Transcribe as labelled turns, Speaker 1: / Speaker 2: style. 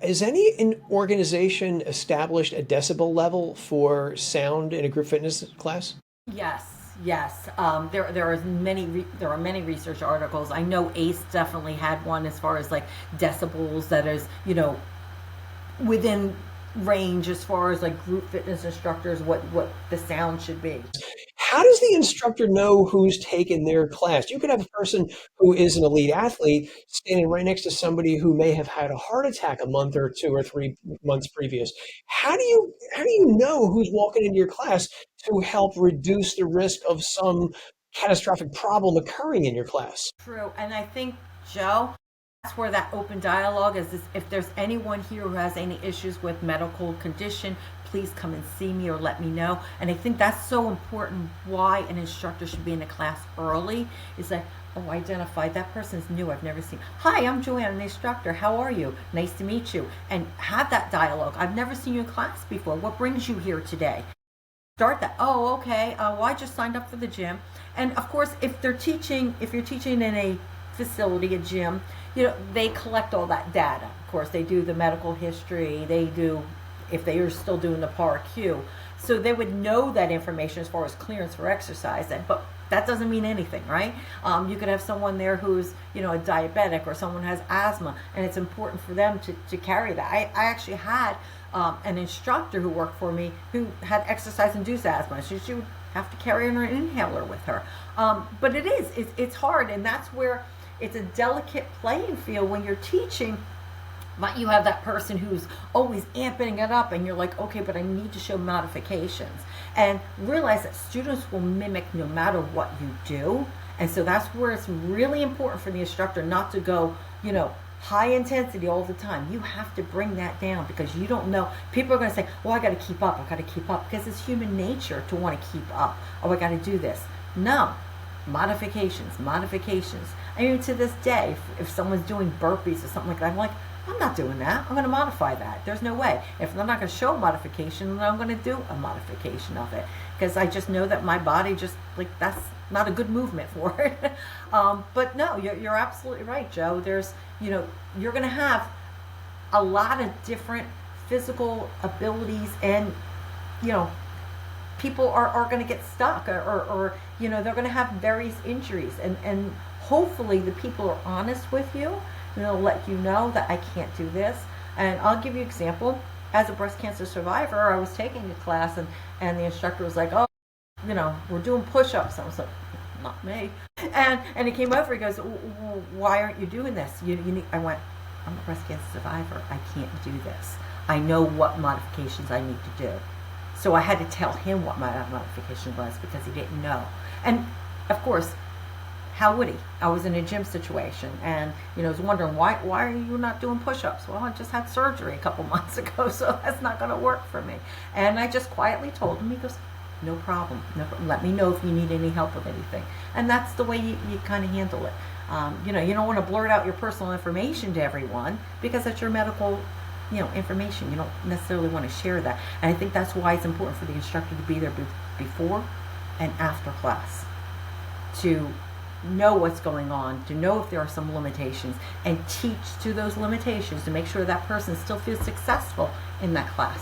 Speaker 1: Is any organization established a decibel level for sound in a group fitness class?
Speaker 2: Yes, yes. There are many research articles. I know ACE definitely had one as far as like decibels that is within range as far as like group fitness instructors what the sound should be.
Speaker 1: How does the instructor know who's taken their class? You could have a person who is an elite athlete standing right next to somebody who may have had a heart attack a month or 2 or 3 months previous. How do you know who's walking into your class to help reduce the risk of some catastrophic problem occurring in your class?
Speaker 2: True, and I think, Joe, that's where that open dialogue is if there's anyone here who has any issues with medical condition, please come and see me or let me know. And I think that's so important why an instructor should be in a class early is like, oh, identify that person's new, I've never seen. Hi, I'm Joanne, I'm the instructor. How are you? Nice to meet you. And have that dialogue. I've never seen you in class before. What brings you here today? Start that. Oh, okay. Well, I just signed up for the gym. And of course, if you're teaching in a facility, a gym, they collect all that data. Of course, they do the medical history. They do, if they are still doing the PAR-Q. So they would know that information as far as clearance for exercise. But that doesn't mean anything, right? You could have someone there who's, a diabetic or someone has asthma, and it's important for them to carry that. I actually had an instructor who worked for me who had exercise-induced asthma. She would have to carry an inhaler with her. But it's hard, and that's where it's a delicate playing field when you're teaching. But you have that person who's always amping it up, and you're like, okay, but I need to show modifications. And realize that students will mimic no matter what you do. And so that's where it's really important for the instructor not to go, high intensity all the time. You have to bring that down because you don't know. People are going to say, well, I got to keep up. I got to keep up because it's human nature to want to keep up. Oh, I got to do this. No. Modifications. I mean, to this day, if someone's doing burpees or something like that, I'm like, I'm not doing that. I'm going to modify that. There's no way. If I'm not going to show a modification, then I'm going to do a modification of it because I just know that my body just that's not a good movement for it. But no, you're absolutely right, Joe. There's you're going to have a lot of different physical abilities, and people are going to get stuck or they're going to have various injuries, and hopefully the people are honest with you and they'll let you know that I can't do this. And I'll give you an example. As a breast cancer survivor, I was taking a class, and the instructor was like, oh, we're doing push-ups. I was like, not me. And he came over, he goes, why aren't you doing this? You need. I went, I'm a breast cancer survivor. I can't do this. I know what modifications I need to do. So I had to tell him what my modification was because he didn't know. And of course, how would he? I was in a gym situation, and I was wondering why are you not doing push-ups? Well, I just had surgery a couple months ago, so that's not going to work for me. And I just quietly told him. He goes, no problem. Let me know if you need any help with anything. And that's the way you kind of handle it. You don't want to blurt out your personal information to everyone because that's your medical information. You don't necessarily want to share that. And I think that's why it's important for the instructor to be there before and after class to know what's going on, to know if there are some limitations, and teach to those limitations to make sure that person still feels successful in that class.